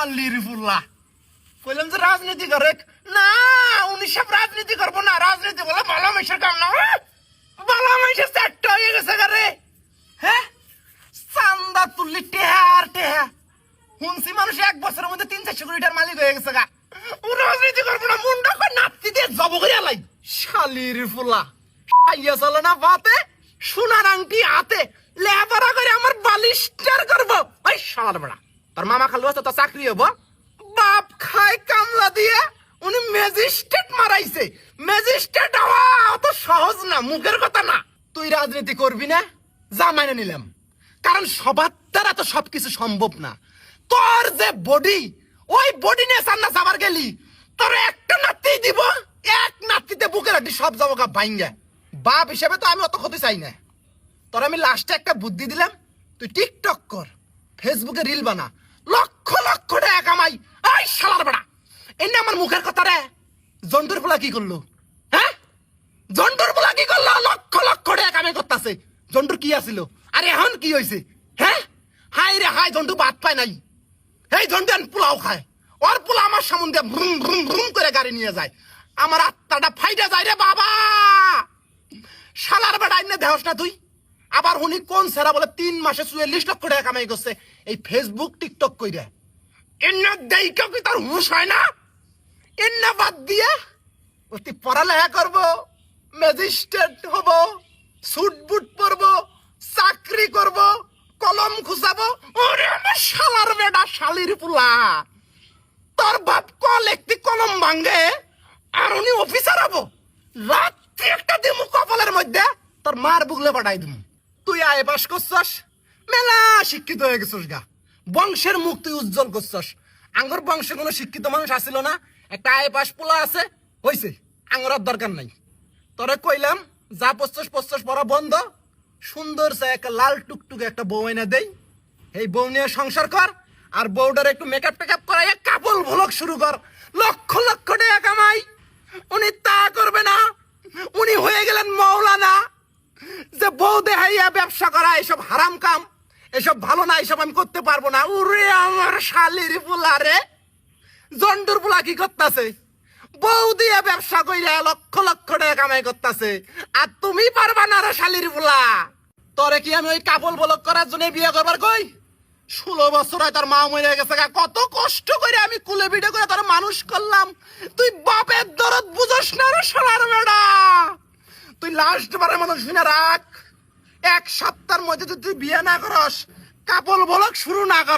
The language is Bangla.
শালির ফুল্লা কইলাম যে রাজনীতি করে না, উনি সব রাজনীতি করবো না, রাজনীতি বলে ভালো মেশের কাম না, ভালো মেশের সেট হয়ে গেছে গারে। হ্যাঁ, চান্দা তুললি টেহার টেহা শুনছি মানুষ 1 বছরের মধ্যে 300-400 কোটি টাকার মালিক হয়ে গেছে গা। ও রাজনীতি করবো না, মুন্ডা করে নাপতি দিয়ে জব করে আলাই। শালির ফুলা খাইয়া চলে না ভাতে, সোনার আংটি হাতে, লেবারা করে আমার বালিস্টার করবো। ওই শালার বেড়া, তোর মামা খালু আছে, তোর চাকরি হবো। বাপ খায় কামলা দিয়ে উনি ম্যাজিস্ট্রেট মারাইছে। ম্যাজিস্ট্রেট হওয়া অত সহজ না, মুখের কথা না। তুই রাজনীতি করবি না, যা মাইনে নিলাম, কারণ সবার দ্বারা তো সবকিছু সম্ভব না। তোর যে বডি, ওই বডি নিয়ে সামনে যাবার গেলি তোর একটা নাতি দিব, এক নাতিতে বুকের হাড্ডি সব যাবো গা ভাইঙ্গা। বাপ হিসেবে তো আমি অত ক্ষতি চাই না। তোর আমি লাস্টে একটা বুদ্ধি দিলাম, তুই টিকটক কর, ফেসবুকে রিল বানা, লক্ষ লক্ষ টাকা কামাই। ওই শালার বেড়া, এনে আমার মুখের কথা রে। জন্টুর পোলা কি করলো? হ্যাঁ, জন্টুর পোলা কি করলো? লক্ষ লক্ষ টাকা কামাই করতেছে। জন্টুর কি আছিল, আর এখন কি হয়েছে? হ্যাঁ, হাই রে হাই, জন্টু ভাত পায় নাই। এই জন্টু পোলাও খায়, ওর পোলা আমার সামনে দিয়ে ভ্রুম ভ্রুম ভ্রুম করে গাড়ি নিয়ে যায়। আমার আত্মাটা ফাইটা যায় রে বাবা। শালার বেড়া এনে দেহস না তুই। আবার উনি কোন সেরা বলে 3 মাসে 44 লক্ষ টাকা কামাই করছে এই ফেসবুক টিকটক কইরা। এন্না দেইকা কি তার হুঁশ হয় না? এন্না বাদ দিয়ে অতি পড়ালেখা করব, ম্যাজিস্ট্রেট হব, স্যুট বুট পরব, চাকরি করব, কলম খুঁজাবো। ওরে আমার শালার বেটা, শালির পুলা, তোর বাপ কল একটি কলম ভাঙ্গে আর উনি অফিসার হবো। রাত্রি একটা দিমু কপালের মধ্যে, তোর মার বুগলে পাঠাই দিমু। তুই আয় পাস করছস, মেলা শিক্ষিত হয়ে গেছস গা, বংশের মুখ তুই উজ্জ্বল করছস। আঙ্গর বংশে কোনো শিক্ষিত মানুষ আসিল না, একটা আয় পাস পোলা আছে, হইছে, আঙ্গর আর দরকার নাই। তোরে কইলাম যা পড়ছস পড়া বন্ধ, সুন্দর সে একটা লাল টুকটুকে একটা বউ এনে দেই, এই বউ নিয়ে সংসার কর, আর বউটার একটু মেকআপ টেকআপ করাইয়া কাপল ভ্লগ শুরু কর, লক্ষ লক্ষ টাকা কামাই। উনি তা করবে না, উনি হয়ে গেলেন মৌলানা। যে বউ দেখাইয়া ব্যবসা করা এসব হারাম কাম, এসব ভালো না, এসব আমি করতে পারবো না। উরে আমার শালির পোলা রে, জন্ডুর পোলা কি করতেছে? বউ দিয়ে ব্যবসা কইরা লক্ষ লক্ষ টাকা কামাই করতেছে, আর তুমি পারবা না রে শালির পোলা। তোরে কি আমি ওই কাপল ব্লক করার জন্য বিয়ে করবার কই? 16 বছর হয় তার মা মরে গেছে, কত কষ্ট করে আমি কুলে পিঠে করে তার মানুষ করলাম। তুই বাপের দরদ বুঝস না রে শালার বেড়া। তুই লাস্ট বারের মতো শুনে রাখ, 1 সপ্তাহের মধ্যে যদি তুই বিয়ে না করস, কাপল ব্লক শুরু না কর,